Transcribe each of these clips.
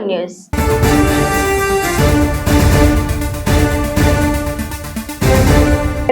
T1 news.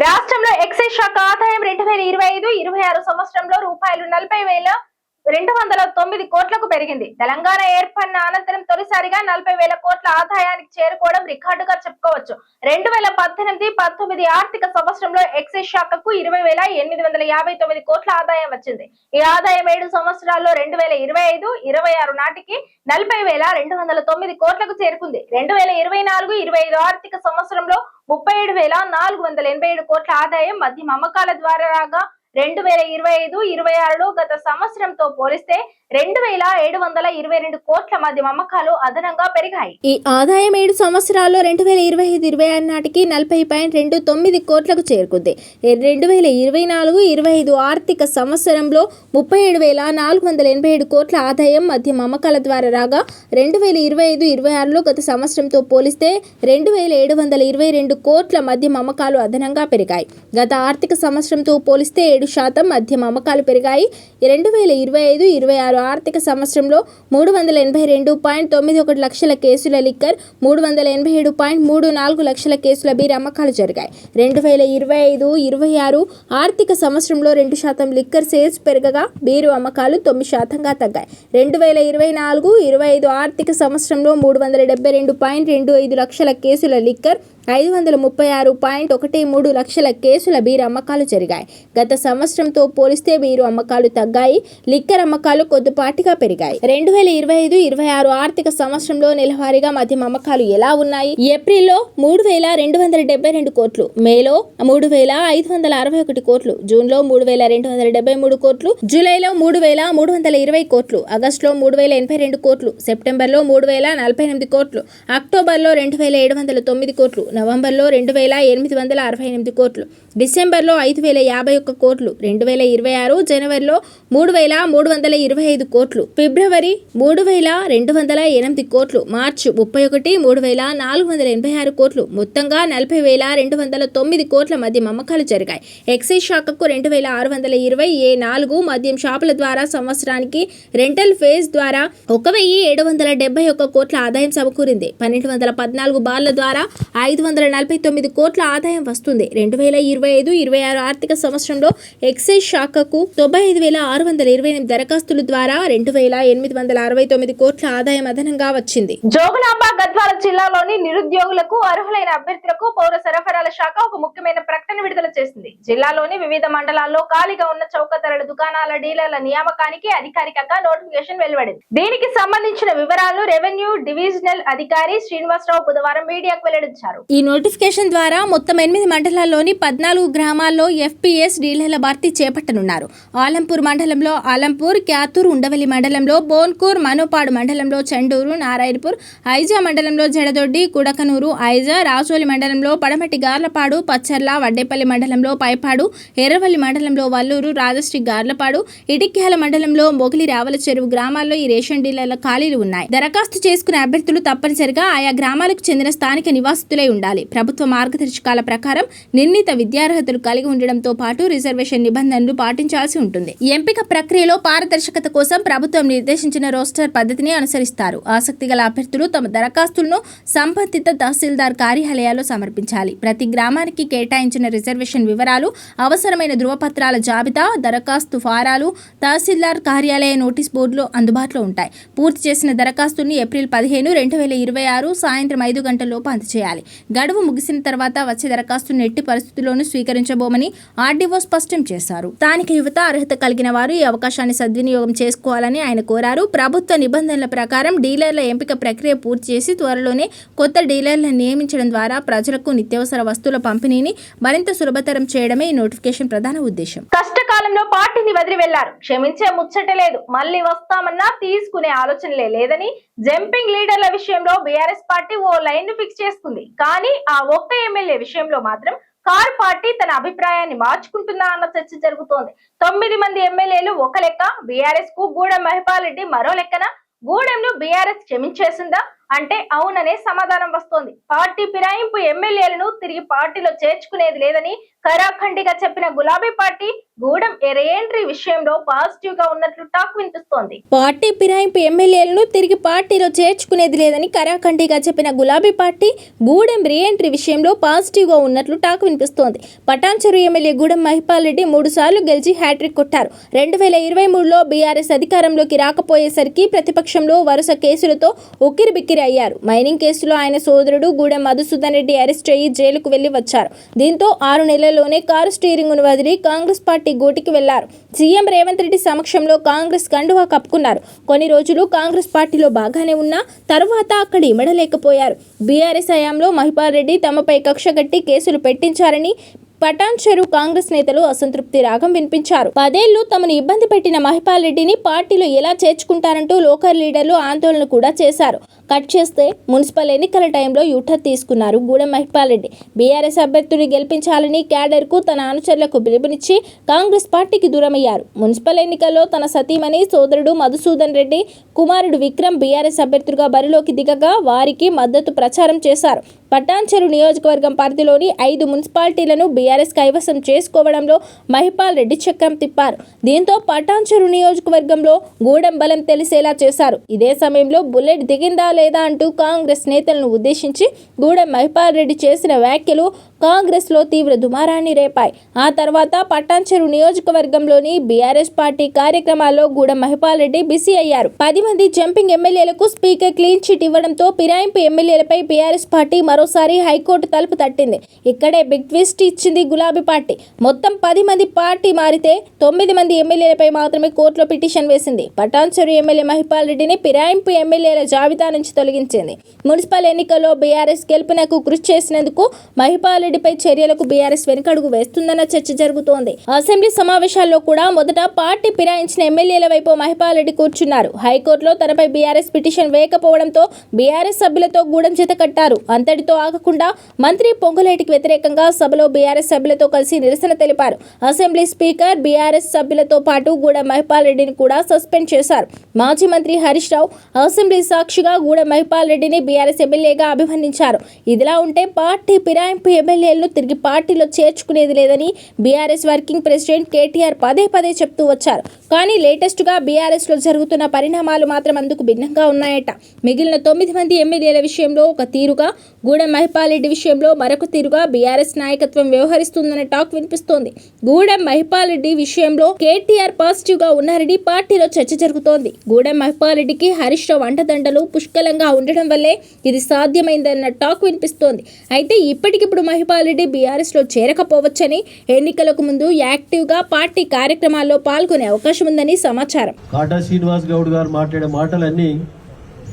రాష్ట్రంలో excise శాఖ ఆదాయం 2025-26 సంవత్సరంలో రూపాయలు 40,209 కోట్లకు పెరిగింది. తెలంగాణ ఏర్పడిన అనంతరం తొలిసారిగా 40,000 కోట్ల ఆదాయానికి చేరుకోవడం రికార్డుగా చెప్పుకోవచ్చు. 2018-19 ఆర్థిక సంవత్సరంలో ఎక్సైజ్ శాఖకు 20,859 కోట్ల ఆదాయం వచ్చింది. ఈ ఆదాయం 7 సంవత్సరాల్లో 2025-26 నాటికి 40,209 కోట్లకు చేరుకుంది. 2024-25 ఆర్థిక సంవత్సరంలో 37,487 కోట్ల ఆదాయం మధ్య అమ్మకాల ద్వారా రాగా 2025-26లో గత సంవత్సరంతో పోలిస్తే 2,722 కోట్ల మధ్య అమ్మకాలు అదనంగా పెరిగాయి. ఈ ఆదాయం 7 సంవత్సరాల్లో 2025-26 నాటికి 40.29 కోట్లకు చేరుకుంది. 2024-25 ఆర్థిక సంవత్సరంలో 37,487 కోట్ల ఆదాయం మధ్య అమ్మకాల ద్వారా రాగా 2025-26లో గత సంవత్సరంతో పోలిస్తే 2,722 కోట్ల మధ్య అమ్మకాలు అదనంగా పెరిగాయి. గత ఆర్థిక సంవత్సరంతో పోలిస్తే 7% మధ్య అమ్మకాలు పెరిగాయి. 2025-26 ఆర్థిక సంవత్సరంలో 382.91 లక్షల కేసుల లిక్కర్, 387.34 లక్షల కేసుల బీర్ అమ్మకాలు జరిగాయి. 2025-26 ఆర్థిక సంవత్సరంలో 2% లిక్కర్ సేల్స్ పెరగగా బీరు అమ్మకాలు 9%గా తగ్గాయి. 2024-25 ఆర్థిక సంవత్సరంలో 372.25 లక్షల కేసుల లిక్కర్, 536.13 లక్షల కేసుల బీరు అమ్మకాలు జరిగాయి. గత సంవత్సరంతో పోలిస్తే బీరు అమ్మకాలు తగ్గాయి. లిక్కర్ అమ్మకాలు కొద్దిపాటిగా పెరిగాయి. 2025-26 ఆర్థిక సంవత్సరంలో నెలవారీగా మద్యం అమ్మకాలు ఎలా ఉన్నాయి? ఏప్రిల్లో 3,272 కోట్లు, మేలో 3,561 కోట్లు, జూన్లో 3,273 కోట్లు, జూలైలో 3,320 కోట్లు, ఆగస్టులో 3,082 కోట్లు, సెప్టెంబర్లో 3,048 కోట్లు, అక్టోబర్లో 2,709 కోట్లు, నవంబర్లో 2,868 కోట్లు, డిసెంబర్లో 5,051 కోట్లు, 2026 జనవరిలో 3,325 కోట్లు, ఫిబ్రవరి 3,208 కోట్లు, మార్చి 31 3,486 కోట్లు, మొత్తంగా 40,209 కోట్ల మద్యం అమ్మకాలు జరిగాయి. ఎక్సైజ్ శాఖకు 2,620 మద్యం షాపుల ద్వారా సంవత్సరానికి రెంటల్ ఫేజ్ ద్వారా 1,771 కోట్ల ఆదాయం సమకూరింది. 1,214 బార్ల ద్వారా 549 కోట్ల ఆదాయం వస్తుంది. 2025-26 ఆర్థిక సంవత్సరంలో ఎక్సైజ్ శాఖకు 95,628 దరఖాస్తుల ద్వారా 2,869 కోట్ల ఆదాయం అదనంగా వచ్చింది. జోగులాంబ గద్వాల జిల్లాలోని నిరుద్యోగులకు అర్హులైన అభ్యర్థులకు పౌర సరఫరాల శాఖ ఒక ముఖ్యమైన ప్రకటన విడుదల చేసింది. జిల్లాలోని వివిధ మండలాల్లో ఖాళీగా ఉన్న చౌక ధరల దుకాణాల డీలర్ల నియామకానికి అధికారికంగా నోటిఫికేషన్ వెలువడింది. దీనికి సంబంధించిన వివరాలను రెవెన్యూ డివిజనల్ అధికారి శ్రీనివాసరావు బుధవారం మీడియాకు వెల్లడించారు. ఈ నోటిఫికేషన్ ద్వారా మొత్తం 8 మండలాల్లోని 14 గ్రామాల్లో ఎఫ్పిఎస్ డీలర్ల భర్తీ చేపట్టనున్నారు. ఆలంపూర్ మండలంలో ఆలంపూర్, క్యాతూర్, ఉండవల్లి మండలంలో బోన్కూర్, మనోపాడు మండలంలో చండూరు, నారాయణపూర్, ఐజా మండలంలో జడదొడ్డి, కుడకనూరు, ఐజా, రాజోలి మండలంలో పడమటి గార్లపాడు, పచ్చర్ల, వడ్డేపల్లి మండలంలో పైపాడు, ఎర్రవల్లి మండలంలో వల్లూరు, రాజశ్రీ గార్లపాడు, ఇటిక్యాల మండలంలో మొగిలి, రావల చెరువు గ్రామాల్లో ఈ రేషన్ డీలర్ల ఖాళీలు ఉన్నాయి. దరఖాస్తు చేసుకునే అభ్యర్థులు తప్పనిసరిగా ఆయా గ్రామాలకు చెందిన స్థానిక నివాసితులై ఉండాలి. ప్రభుత్వ మార్గదర్శకాల ప్రకారం నిర్ణీత విద్యార్హతలు కలిగి ఉండడంతో పాటు రిజర్వేషన్ నిబంధనలు పాటించాల్సి ఉంటుంది. ఎంపిక ప్రక్రియలో పారదర్శకత కోసం ప్రభుత్వం నిర్దేశించిన రోస్టర్ పద్ధతిని అనుసరిస్తారు. ఆసక్తి గల అభ్యర్థులు తమ దరఖాస్తులను సంబంధిత తహసీల్దార్ కార్యాలయాల్లో సమర్పించాలి. ప్రతి గ్రామానికి కేటాయించిన రిజర్వేషన్ వివరాలు, అవసరమైన ధృవపత్రాల జాబితా, దరఖాస్తు ఫారాలు తహసీల్దార్ కార్యాలయ నోటీస్ బోర్డులో అందుబాటులో ఉంటాయి. పూర్తి చేసిన దరఖాస్తుని ఏప్రిల్ 15, 2026 సాయంత్రం 5 గంటల్లోపు అందజేయాలి. గడువు ముగిసిన తర్వాత వచ్చే దరఖాస్తును ఎట్టి పరిస్థితుల్లోనూ స్వీకరించబోమని ఆర్డీఓ స్పష్టం చేశారు. స్థానిక యువత అర్హత కలిగిన వారు ఈ అవకాశాన్ని సద్వినియోగం చేసుకోవాలని ఆయన కోరారు. ప్రభుత్వ నిబంధనల ప్రకారం డీలర్ల ఎంపిక ప్రక్రియ పూర్తి చేసి త్వరలోనే కొత్త డీలర్లను నియమించడం ద్వారా ప్రజలకు నిత్యావసర వస్తువుల పంపిణీని మరింత సులభతరం చేయడమే ఈ నోటిఫికేషన్ ప్రధాన ఉద్దేశం. కష్టకాలంలో పార్టీని వదిలి వెళ్లారు, క్షమించే ముచ్చట లేదు, మళ్లీ వస్తామన్నా తీసుకునే ఆలోచనలే లేదని జంపింగ్ లీడర్ల విషయంలో బీఆర్ఎస్ పార్టీ ఓ లైన్ ఫిక్స్ చేసుకుంది. కానీ ఆ ఒక్క ఎమ్మెల్యే విషయంలో మాత్రం కారు పార్టీ తన అభిప్రాయాన్ని మార్చుకుంటుందా అన్న చర్చ జరుగుతోంది. 9 మంది ఎమ్మెల్యేలు ఒక లెక్క, బీఆర్ఎస్ కు గూడెం మహిపాల్ రెడ్డి మరో లెక్కన. గూడెంను బీఆర్ఎస్ క్షమించేసిందా అంటే అవుననే సమాధానం వస్తోంది. పార్టీ ఫిరాయింపు ఎమ్మెల్యేలను తిరిగి పార్టీలో చేర్చుకునేది లేదని ఖరాఖండిగా చెప్పిన గులాబీ పార్టీ గూడెం రీఎంట్రీ విషయంలో పాజిటివ్ గా ఉన్నట్లు టాక్ వినిపిస్తోంది. పార్టీ ఫిరాయింపు ఎమ్మెల్యేలను తిరిగి పార్టీలో చేర్చుకునేది లేదని కరాఖండిగా చెప్పిన గులాబీ పార్టీ గూడెం రీఎంట్రీ విషయంలో పాజిటివ్ గా ఉన్నట్లు టాక్ వినిపిస్తోంది. పటాన్చెరు ఎమ్మెల్యే గూడెం మహిపాల్ రెడ్డి 3 సార్లు గెలిచి హ్యాట్రిక్ కొట్టారు. 2023లో బీఆర్ఎస్ అధికారంలోకి రాకపోయేసరికి ప్రతిపక్షంలో వరుస కేసులతో ఉక్కిరిబిక్కిరి అయ్యారు. మైనింగ్ కేసులో ఆయన సోదరుడు గూడెం మధుసూదన్ రెడ్డి అరెస్ట్ అయ్యి జైలుకు వెళ్లి వచ్చారు. దీంతో 6 నెలల్లోనే కారు స్టీరింగ్ను వదిలి కాంగ్రెస్ పార్టీ గూటికి వెళ్లారు. సీఎం రేవంత్ రెడ్డి సమక్షంలో కాంగ్రెస్ కండువా కప్పుకున్నారు. కొన్ని రోజులు కాంగ్రెస్ పార్టీలో బాగానే ఉన్నా తరువాత అక్కడ ఇమడలేకపోయారు. బీఆర్ఎస్ హయాంలో మహిపాల్ రెడ్డి తమపై కక్ష కట్టి కేసులు పెట్టించారని పటాన్చెరు కాంగ్రెస్ నేతలు అసంతృప్తి రాగం వినిపించారు. 10 ఏళ్లు తమను ఇబ్బంది పెట్టిన మహిపాల్ రెడ్డిని పార్టీలో ఎలా చేర్చుకుంటారంటూ లోకల్ లీడర్లు ఆందోళన కూడా చేశారు. కట్ చేస్తే మున్సిపల్ ఎన్నికల టైంలో యూటర్న్ తీసుకున్నారు గూడెం మహిపాల్ రెడ్డి. బీఆర్ఎస్ అభ్యర్థిని గెలిపించాలని క్యాడర్కు తన అనుచరులకు పిలుపునిచ్చి కాంగ్రెస్ పార్టీకి దూరమయ్యారు. మున్సిపల్ ఎన్నికల్లో తన సతీమణి సోదరుడు మధుసూదన్ రెడ్డి కుమారుడు విక్రమ్ బీఆర్ఎస్ అభ్యర్థులుగా బరిలోకి దిగగా వారికి మద్దతు ప్రచారం చేశారు. పటాన్చెరు నియోజకవర్గం పరిధిలోని 5 మున్సిపాలిటీలను బీఆర్ఎస్ కైవసం చేసుకోవడంలో మహిపాల్ రెడ్డి చక్రం తిప్పారు. దీంతో పటాన్చెరు నియోజకవర్గంలో గూడెం బలం తెలిసేలా చేశారు. ఇదే సమయంలో బుల్లెట్ దిగిందా లేదా అంటూ కాంగ్రెస్ నేతలను ఉద్దేశించి గూడెం మహిపాల్ రెడ్డి చేసిన వ్యాఖ్యలు కాంగ్రెస్లో తీవ్ర దుమారాన్ని రేపాయి. ఆ తర్వాత పటాన్చెరు నియోజకవర్గంలోని బీఆర్ఎస్ పార్టీ కార్యక్రమాల్లో గూడెం మహిపాల్ రెడ్డి బిజీ అయ్యారు. 10 మంది జంపింగ్ ఎమ్మెల్యేలకు స్పీకర్ క్లీన్ చిట్ ఇవ్వడంతో ఫిరాయింపు ఎమ్మెల్యేలపై బీఆర్ఎస్ పార్టీ మరోసారి హైకోర్టు తలుపు తట్టింది. ఇక్కడే బిగ్ ట్విస్ట్ ఇచ్చింది గులాబీ పార్టీ. మొత్తం 10 మంది పార్టీ మారితే 9 మంది ఎమ్మెల్యేలపై మాత్రమే కోర్టులో పిటిషన్ వేసింది. పటాన్చెరు ఎమ్మెల్యే మహిపాల్ రెడ్డిని ఫిరాయింపు ఎమ్మెల్యేల జాబితా నుంచి తొలగించింది. మున్సిపల్ ఎన్నికల్లో బీఆర్ఎస్ గెలుపునకు కృషి చేసినందుకు మహిపాల్ రెడ్డిపై చర్యలకు బీఆర్ఎస్ వెనుకడుగు వేస్తుందన్న చర్చ జరుగుతోంది. అసెంబ్లీ సమావేశాల్లో కూడా మొదట పార్టీ ఫిరాయించిన ఎమ్మెల్యేల వైపు మహిపాల్ రెడ్డి కూర్చున్నారు. హైకోర్టులో తనపై బీఆర్ఎస్ పిటిషన్ వేయకపోవడంతో బీఆర్ఎస్ సభ్యులతో గూడెం జత కట్టారు. అంతటితో ఆగకుండా మంత్రి పొంగులేటికి వ్యతిరేకంగా సభలో బీఆర్ఎస్ సభ్యులతో కలిసి నిరసన తెలిపారు. అసెంబ్లీ స్పీకర్ బీఆర్ఎస్ సభ్యులతో పాటు గూడెం మహిపాల్ రెడ్డిని కూడా సస్పెండ్ చేశారు. మాజీ మంత్రి హరీష్ రావు అసెంబ్లీ సాక్షిగా గూడెం మహిపాల్ రెడ్డిని బీఆర్ఎస్ ఎమ్మెల్యేగా అభివర్ణించారు. ఇదిలా ఉంటే పార్టీ ఫిరాయింపు ఎమ్మెల్యేలను తిరిగి పార్టీలో చేర్చుకునేది లేదని బీఆర్ఎస్ వర్కింగ్ ప్రెసిడెంట్ కేటీఆర్ పదే చెప్తూ వచ్చారు. కానీ లేటెస్ట్ గా బీఆర్ఎస్ లో జరుగుతున్న పరిణామాలు మాత్రం అందుకు భిన్నంగా ఉన్నాయట. మిగిలిన 9 మంది ఎమ్మెల్యేల విషయంలో ఒక తీరుగా, గూడెం మహిపాల్ రెడ్డి విషయంలో మరొక తీరుగా బీఆర్ఎస్ నాయకత్వం వ్యవహరిస్తుందనే టాక్ వినిపిస్తోంది. గూడెం మహిపాల్ రెడ్డి విషయంలో కేటీఆర్ పాజిటివ్ గా ఉన్నారని పార్టీలో చర్చ జరుగుతోంది. గూడెం మహిపాల్ రెడ్డికి హరీష్ రావు అండదండలు పుష్కలంగా ఉండడం వల్లే ఇది సాధ్యమైందన్న టాక్ వినిపిస్తోంది. అయితే ఇప్పటికిప్పుడు మహిపాల్ రెడ్డి బీఆర్ఎస్ లో చేరకపోవచ్చని, ఎన్నికలకు ముందు యాక్టివ్ గా పార్టీ కార్యక్రమాల్లో పాల్గొనే అవకాశం ఉందని సమాచారం. కాటా శ్రీనివాస్ గౌడ్ గారు మాట్లాడే మాటలన్నీ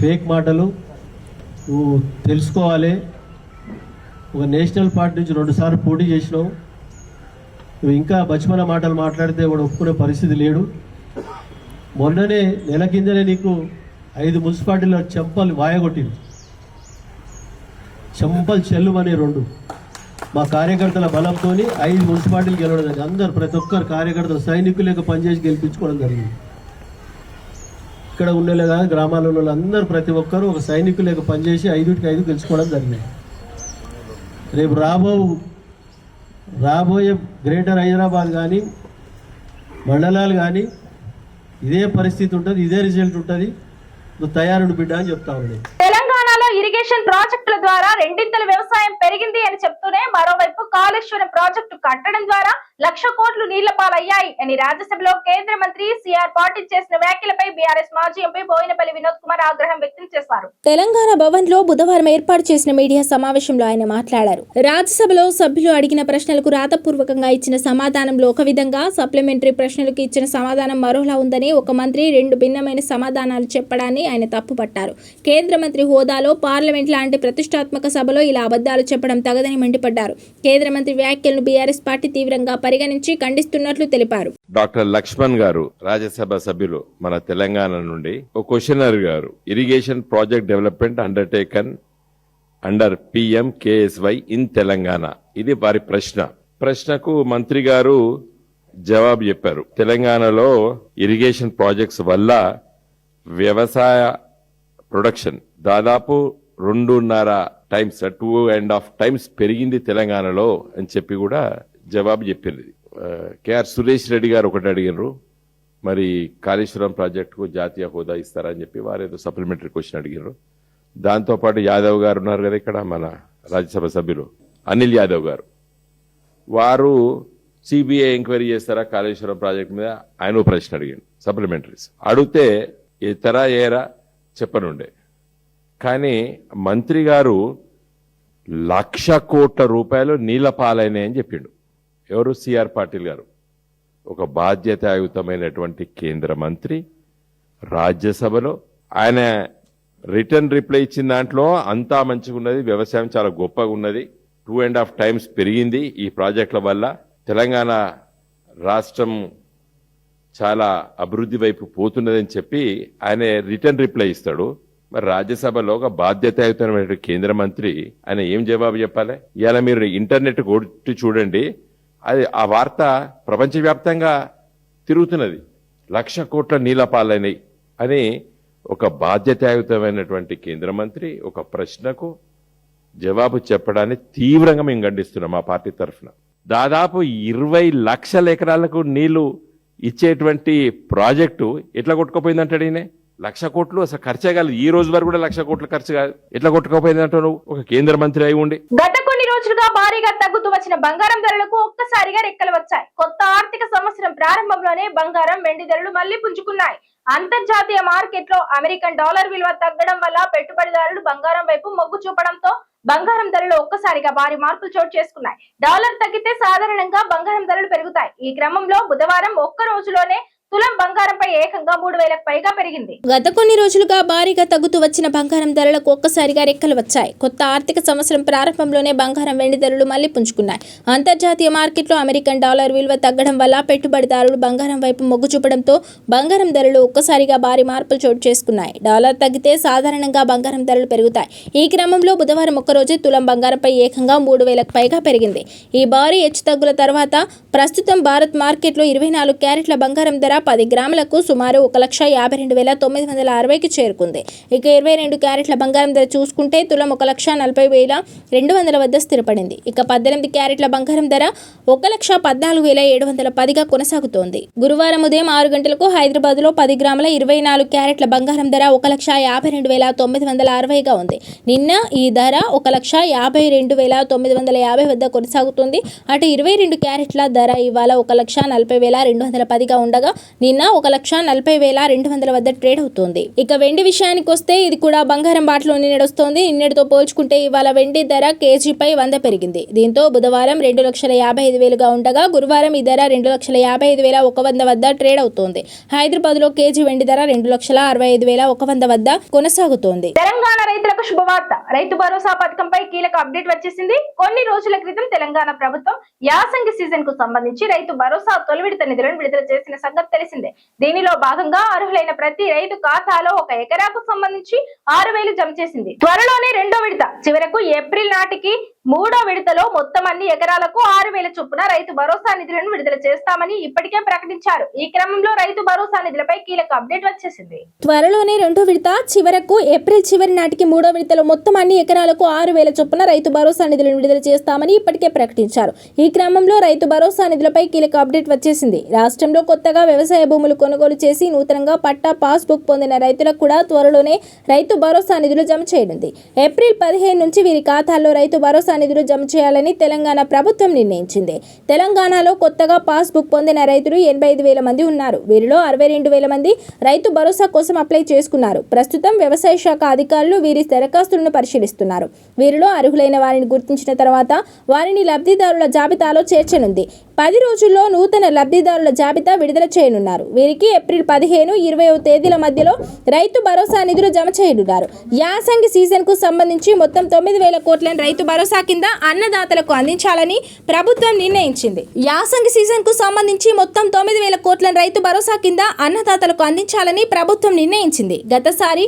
ఫేక్ మాటలు. నువ్వు తెలుసుకోవాలి, ఒక నేషనల్ పార్టీ నుంచి 2 సార్లు పోటీ చేసినావు. నువ్వు ఇంకా బచ్మన మాటలు మాట్లాడితే వాడు ఒప్పుకునే పరిస్థితి లేడు. మొన్ననే నెల కిందనే నీకు 5 మున్సిపాలిటీలో చెంపలు వాయగొట్టింది. చెంపలు చెల్లుమనే 2 మా కార్యకర్తల బలంతో 5 మున్సిపాలిటీలు గెలవడం జరిగింది. అందరు ప్రతి ఒక్కరు కార్యకర్తలు సైనికులు లేక పనిచేసి గెలిపించుకోవడం జరిగింది. ఇక్కడ ఉండేలే కాదు, గ్రామాల్లో ఉన్న అందరూ ప్రతి ఒక్కరు ఒక సైనికులు లేక పనిచేసి 5కి 5 గెలుచుకోవడం జరిగింది. రేపు రాబోయే గ్రేటర్ హైదరాబాద్ కానీ మండలాలు కానీ ఇదే పరిస్థితి ఉంటుంది, ఇదే రిజల్ట్ ఉంటుంది. నువ్వు తయారుడు బిడ్డ అని చెప్తా ఉన్నాయి. తెలంగాణలో ఇరిగేషన్ ప్రాజెక్టుల ద్వారా 2 వ్యవసాయం పెరిగింది అని చెప్తూనే మరోవైపు కాళేశ్వరం ప్రాజెక్టు కట్టడం ద్వారా 1,00,000 కోట్లు నీళ్ల పాలయ్యాయి అని రాజ్యసభలో కేంద్ర మంత్రి సిఆర్ పాటిల్ చేసిన వ్యాఖ్యలపై బీఆర్ఎస్ మాజీ ఎంపీ బోయినపల్లి వినోద్ కుమార్ ఆగ్రహం వ్యక్తం చేశారు. తెలంగాణ భవన్ లో బుధవారం ఏర్పాటు చేసిన మీడియా సమావేశంలో ఆయన మాట్లాడారు. రాజ్యసభలో సభ్యులు అడిగిన ప్రశ్నలకు రాతపూర్వకంగా ఇచ్చిన సమాధానంలో ఒక విధంగా, సప్లిమెంటరీ ప్రశ్నలకు ఇచ్చిన సమాధానం మరోలా ఉందని, ఒక మంత్రి 2 భిన్నమైన సమాధానాలు చెప్పడాన్ని ఆయన తప్పుపట్టారు. కేంద్ర మంత్రి హోదాలో పార్లమెంట్ లాంటి ప్రతిష్టాత్మక సభలో ఇలా అబద్ధాలు చెప్పడం తగదని మండిపడ్డారు. కేంద్ర మంత్రి వ్యాఖ్యలను బీఆర్ఎస్ పార్టీ తీవ్రంగా పరిగణించి ఖండిస్తున్నట్లు తెలిపారు. డాక్టర్ లక్ష్మణ్ గారు రాజ్యసభ సభ్యులు మన తెలంగాణ నుండి ఒక క్వశ్చనర్ గారు, irrigation project development undertaken under PMKSY in Telangana, ఇది వారి ప్రశ్నకు మంత్రి గారు జవాబు చెప్పారు. తెలంగాణలో ఇరిగేషన్ ప్రాజెక్ట్స్ వల్ల వ్యవసాయ ప్రొడక్షన్ దాదాపు 2.5 టైమ్స్ 2.5 టైమ్స్ పెరిగింది తెలంగాణలో అని చెప్పి కూడా జవాబు చెప్పింది. కేఆర్ సురేష్ రెడ్డి గారు ఒకటి అడిగినారు, మరి కాళేశ్వరం ప్రాజెక్టుకు జాతీయ హోదా ఇస్తారని చెప్పి వారు ఏదో సప్లిమెంటరీ క్వశ్చన్ అడిగినారు. దాంతోపాటు యాదవ్ గారు ఉన్నారు కదా ఇక్కడ, మన రాజ్యసభ సభ్యులు అనిల్ యాదవ్ గారు, వారు సిబిఐ ఎంక్వైరీ చేస్తారా కాళేశ్వరం ప్రాజెక్టు మీద ఆయన ప్రశ్న అడిగాడు. సప్లిమెంటరీస్ అడిగితే ఇతరా ఏరా చెప్పనుండే, కానీ మంత్రి గారు 1,00,000 కోట్ల రూపాయలు నీళ్ల పాలైనాయని చెప్పిండు. ఎవరు? సిఆర్ పాటిల్ గారు, ఒక బాధ్యతాయుతమైనటువంటి కేంద్ర మంత్రి. రాజ్యసభలో ఆయన రిటర్న్ రిప్లై ఇచ్చిన దాంట్లో అంతా మంచిగా ఉన్నది, వ్యవసాయం చాలా గొప్పగా ఉన్నది, 2.5 times పెరిగింది ఈ ప్రాజెక్టుల వల్ల, తెలంగాణ రాష్ట్రం చాలా అభివృద్ధి వైపు పోతున్నదని చెప్పి ఆయన రిటర్న్ రిప్లై ఇస్తాడు. మరి రాజ్యసభలో ఒక బాధ్యతాయుతమైన కేంద్ర మంత్రి ఆయన ఏం జవాబు చెప్పాలి? ఇవాళ మీరు ఇంటర్నెట్ కొట్టి చూడండి, అది ఆ వార్త ప్రపంచవ్యాప్తంగా తిరుగుతున్నది. 1,00,000 కోట్ల నీళ్ల పాలైనవి అని ఒక బాధ్యతాయుతమైనటువంటి కేంద్ర మంత్రి ఒక ప్రశ్నకు జవాబు చెప్పడాన్ని తీవ్రంగా మేము ఖండిస్తున్నాం మా పార్టీ తరఫున. దాదాపు 20 లక్షల ఎకరాలకు నీళ్లు ఇచ్చేటువంటి ప్రాజెక్టు ఎట్లా కొట్టుకోపోయిందంటాడు ఈయన. 1,00,000 కోట్లు అసలు ఖర్చే కాదు, ఈ రోజు వరకు కూడా 1,00,000 కోట్లు ఖర్చు కాదు, ఎట్లా కొట్టుకోపోయిందంటావు నువ్వు ఒక కేంద్ర మంత్రి అయి ఉండి. గత కొన్ని రోజులుగా భారీగా తగ్గుతూ వచ్చిన బంగారం ధరలకు ఒక్కసారిగా రెక్కలు వచ్చాయి. కొత్త ఆర్థిక సంవత్సరం ప్రారంభంలోనే బంగారం, వెండి ధరలు మళ్లీ పుంజుకున్నాయి. అంతర్జాతీయ మార్కెట్ లో అమెరికన్ డాలర్ విలువ తగ్గడం వల్ల పెట్టుబడిదారులు బంగారం వైపు మొగ్గు చూపడంతో బంగారం ధరలు ఒక్కసారిగా భారీ మార్పులు చోటు చేసుకున్నాయి. డాలర్ తగ్గితే సాధారణంగా బంగారం ధరలు పెరుగుతాయి. ఈ క్రమంలో బుధవారం ఒక్క రోజులోనే తులం బంగారంపై ఏకంగా 3,000కు పైగా పెరిగింది. గత కొన్ని రోజులుగా భారీగా తగ్గుతూ వచ్చిన బంగారం ధరలకు ఒక్కసారిగా రెక్కలు వచ్చాయి. కొత్త ఆర్థిక సంవత్సరం ప్రారంభంలోనే బంగారం, వెండి ధరలు మళ్లీ పుంజుకున్నాయి. అంతర్జాతీయ మార్కెట్లో అమెరికన్ డాలర్ విలువ తగ్గడం వల్ల పెట్టుబడిదారులు బంగారం వైపు మొగ్గు చూపడంతో బంగారం ధరలు ఒక్కసారిగా భారీ మార్పులు చోటు చేసుకున్నాయి. డాలర్ తగ్గితే సాధారణంగా బంగారం ధరలు పెరుగుతాయి. ఈ క్రమంలో బుధవారం ఒక్కరోజే తులం బంగారంపై ఏకంగా 3,000కు పైగా పెరిగింది. ఈ భారీ హెచ్చుతగ్గుల తర్వాత ప్రస్తుతం భారత్ మార్కెట్లో 24 క్యారెట్ల బంగారం ధర 10 గ్రాములకు సుమారు 1,52,960కి చేరుకుంది. ఇక 22 క్యారెట్ల బంగారం ధర చూసుకుంటే తులం 1,40,200 వద్ద స్థిరపడింది. ఇక 18 క్యారెట్ల బంగారం ధర 1,14,710గా కొనసాగుతోంది. గురువారం ఉదయం 6 గంటలకు హైదరాబాద్ లో 10 గ్రాముల 24 క్యారెట్ల బంగారం ధర 1,52,960గా ఉంది. నిన్న ఈ ధర 1,52,950 వద్ద కొనసాగుతుంది. అటు 22 క్యారెట్ల ధర ఇవాళ 1,40,210గా ఉండగా నిన్న 1,40,200 వద్ద ట్రేడ్ అవుతోంది. ఇక వెండి విషయానికి వస్తే ఇది కూడా బంగారం బాటలోనే నడుస్తోంది. నిన్నటితో పోల్చుకుంటే ఇవాళ వెండి ధర కేజీపై 100 పెరిగింది. దీంతో బుధవారం 2,55,000గా ఉండగా గురువారం ఈ ధర 2,55,100 వద్ద ట్రేడ్ అవుతోంది. హైదరాబాద్ లో కేజీ వెండి ధర 2,65,100 వద్ద కొనసాగుతోంది. తెలంగాణ రైతులకు శుభవార్త. రైతు భరోసా పథకంపై కీలక అప్డేట్ వచ్చేసింది. కొన్ని రోజుల క్రితం తెలంగాణ ప్రభుత్వం యాసంగి సీజన్ కు సంబంధించి రైతు భరోసా తొలి విడత నిధులను విడుదల చేసిన సంగతి తెలిసిందే. దీనిలో భాగంగా అర్హులైన ప్రతి రైతు ఖాతాలో 1 ఎకరాకు సంబంధించి 6,000 జమ చేసింది. త్వరలోనే 2వ విడత చివరకు ఏప్రిల్ నాటికి 3వ విడతలో మొత్తం అన్ని ఎకరాలకు 6,000 చొప్పున రైతు భరోసా నిధులను విడుదల చేస్తామని ఇప్పటికే ప్రకటించారు. ఈ క్రమంలో రైతు భరోసా నిధులపై కీలక అప్డేట్ వచ్చేసింది. త్వరలోనే 2వ విడత చివరకు ఏప్రిల్ చివరి నాటికి 3వ విడతలో మొత్తం అన్ని ఎకరాలకు 6,000 చొప్పున రైతు భరోసా నిధులను విడుదల చేస్తామని ఇప్పటికే ప్రకటించారు. ఈ క్రమంలో రైతు భరోసా నిధులపై కీలక అప్డేట్ వచ్చేసింది. రాష్ట్రంలో కొత్తగా వ్యవసాయ భూములు కొనుగోలు చేసి నూతనంగా పట్టా పాస్బుక్ పొందిన రైతులకు కూడా త్వరలోనే రైతు భరోసా నిధులు జమ చేయనుంది. ఏప్రిల్ 15 నుంచి వీరి ఖాతాల్లో రైతు భరోసా నిధులు జమ చేయాలని తెలంగాణ ప్రభుత్వం నిర్ణయించింది. తెలంగాణలో కొత్తగా పాస్బుక్ పొందిన రైతులు 85,000 మంది ఉన్నారు. వీరిలో 62,000 మంది రైతు భరోసా కోసం అప్లై చేసుకున్నారు. ప్రస్తుతం వ్యవసాయ శాఖ అధికారులు వీరి దరఖాస్తులను పరిశీలిస్తున్నారు. వీరిలో అర్హులైన వారిని గుర్తించిన తర్వాత వారిని లబ్ధిదారుల జాబితాలో చేర్చనుంది. 10 రోజుల్లో నూతన లబ్ధిదారుల జాబితా విడుదల చేయనున్నారు. వీరికి ఏప్రిల్ 15, 20వ తేదీల మధ్యలో రైతు భరోసా నిధులు జమ చేయనున్నారు. యాసంగి సీజన్ కు సంబంధించి మొత్తం 9,000 కోట్లను రైతు భరోసా కింద అన్నదాతలకు అందించాలని ప్రభుత్వం నిర్ణయించింది. యాసంగి సీజన్ కు సంబంధించి మొత్తం 9,000 కోట్లను రైతు భరోసా కింద అన్నదాతలకు అందించాలని ప్రభుత్వం నిర్ణయించింది. గతసారి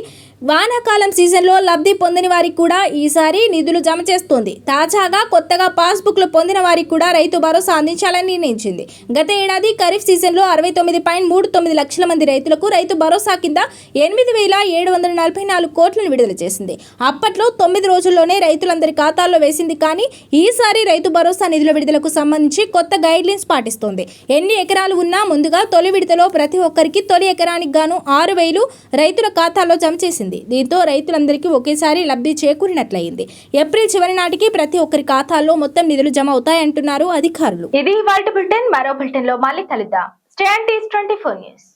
వానాకాలం సీజన్లో లబ్ధి పొందని వారికి కూడా ఈసారి నిధులు జమ చేస్తోంది. తాజాగా కొత్తగా పాస్బుక్లు పొందిన వారికి కూడా రైతు భరోసా అందించాలని నిర్ణయించింది. గత ఏడాది ఖరీఫ్ సీజన్లో 69.39 లక్షల మంది రైతులకు రైతు భరోసా కింద 8,744 కోట్లను విడుదల చేసింది. అప్పట్లో 9 రోజుల్లోనే రైతులందరి ఖాతాల్లో వేసింది. కానీ ఈసారి రైతు భరోసా నిధుల విడుదలకు సంబంధించి కొత్త గైడ్ లైన్స్ పాటిస్తోంది. ఎన్ని ఎకరాలు ఉన్నా ముందుగా తొలి విడతలో ప్రతి ఒక్కరికి తొలి ఎకరానికి గాను 6,000 రైతుల ఖాతాల్లో జమ చేసింది. దీంతో రైతులందరికీ ఒకేసారి లబ్ధి చేకూరినట్లయింది. ఏప్రిల్ చివరి నాటికి ప్రతి ఒక్కరి ఖాతాల్లో మొత్తం నిధులు జమ అవుతాయంటున్నారు అధికారులు. ఇది ఇవాల్టి బులెటిన్. మరో బులెటిన్ లో మళ్ళీ కలుద్దాం. స్టే అండ్ టీస్ 24 న్యూస్.